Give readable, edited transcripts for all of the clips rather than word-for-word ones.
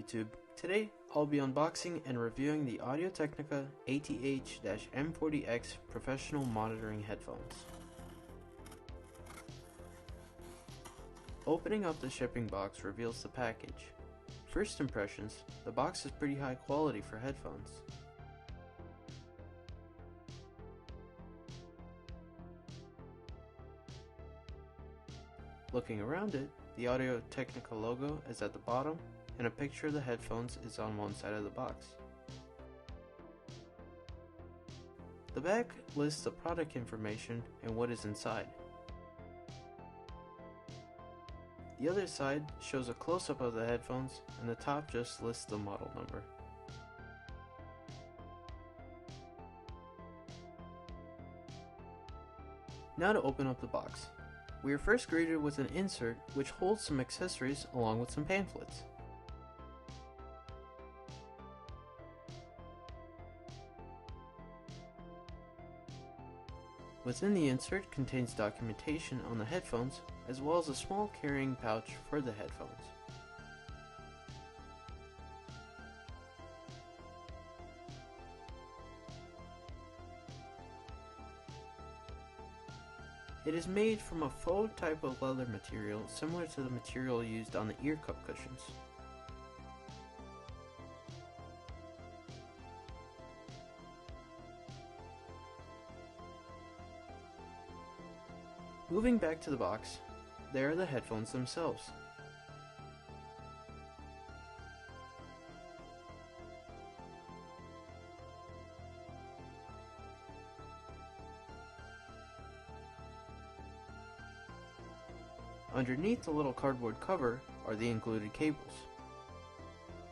YouTube. Today, I'll be unboxing and reviewing the Technica ATH-M40x professional monitoring headphones. Opening up the shipping box reveals the package. First impressions, the box is pretty high quality for headphones. Looking around it, the Technica logo is at the bottom, and a picture of the headphones is on one side of the box. The back lists the product information and what is inside. The other side shows a close-up of the headphones, and the top just lists the model number. Now to open up the box. We are first greeted with an insert which holds some accessories along with some pamphlets. Within the insert contains documentation on the headphones, as well as a small carrying pouch for the headphones. It is made from a faux type of leather material similar to the material used on the ear cup cushions. Moving back to the box, there are the headphones themselves. Underneath the little cardboard cover are the included cables.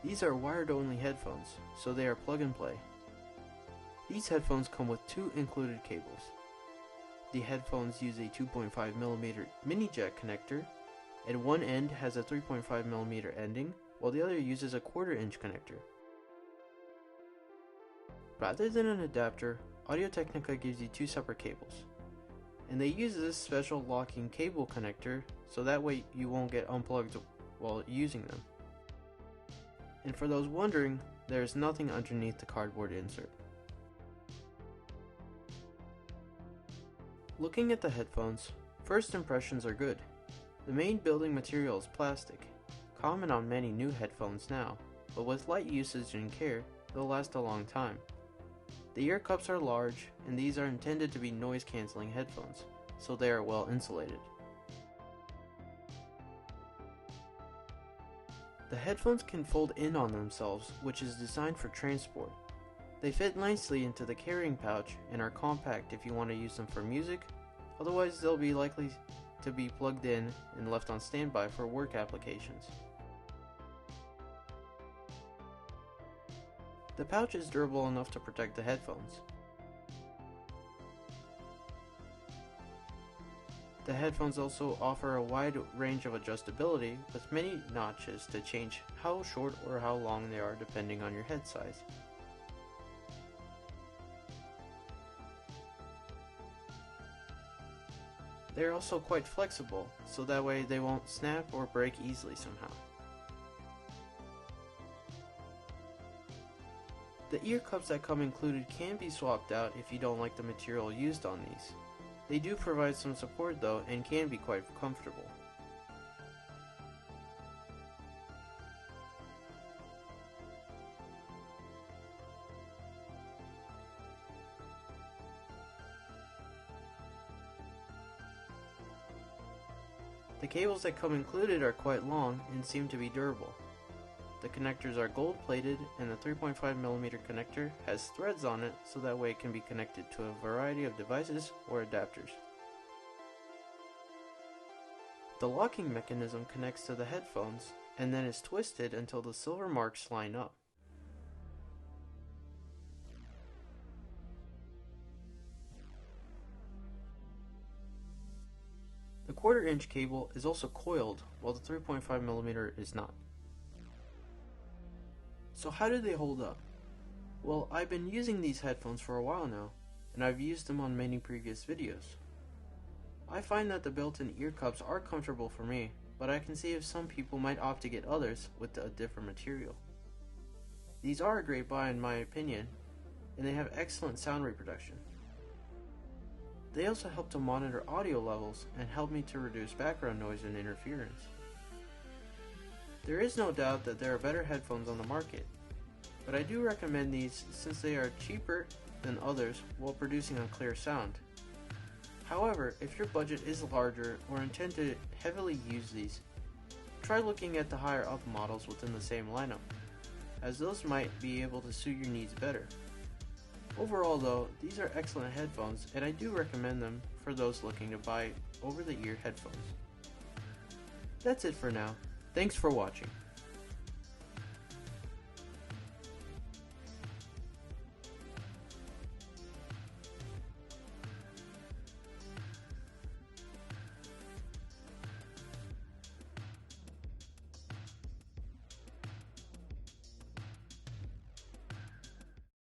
These are wired-only headphones, so they are plug and play. These headphones come with two included cables. The headphones use a 2.5mm mini jack connector, and one end has a 3.5mm ending, while the other uses a 1/4 inch connector. Rather than an adapter, Technica gives you two separate cables, and they use this special locking cable connector so that way you won't get unplugged while using them. And for those wondering, there is nothing underneath the cardboard insert. Looking at the headphones, first impressions are good. The main building material is plastic, common on many new headphones now, but with light usage and care, they'll last a long time. The ear cups are large, and these are intended to be noise-canceling headphones, so they are well insulated. The headphones can fold in on themselves, which is designed for transport. They fit nicely into the carrying pouch and are compact if you want to use them for music, otherwise they'll be likely to be plugged in and left on standby for work applications. The pouch is durable enough to protect the headphones. The headphones also offer a wide range of adjustability with many notches to change how short or how long they are depending on your head size. They are also quite flexible, so that way they won't snap or break easily somehow. The ear cups that come included can be swapped out if you don't like the material used on these. They do provide some support though and can be quite comfortable. The cables that come included are quite long and seem to be durable. The connectors are gold plated, and the 3.5mm connector has threads on it so that way it can be connected to a variety of devices or adapters. The locking mechanism connects to the headphones and then is twisted until the silver marks line up. The 1/4 inch cable is also coiled, while the 3.5mm is not. So how do they hold up? Well, I've been using these headphones for a while now, and I've used them on many previous videos. I find that the built-in ear cups are comfortable for me, but I can see if some people might opt to get others with a different material. These are a great buy in my opinion, and they have excellent sound reproduction. They also help to monitor audio levels and help me to reduce background noise and interference. There is no doubt that there are better headphones on the market, but I do recommend these since they are cheaper than others while producing a clear sound. However, if your budget is larger or intend to heavily use these, try looking at the higher up models within the same lineup, as those might be able to suit your needs better. Overall though, these are excellent headphones and I do recommend them for those looking to buy over-the-ear headphones. That's it for now. Thanks for watching.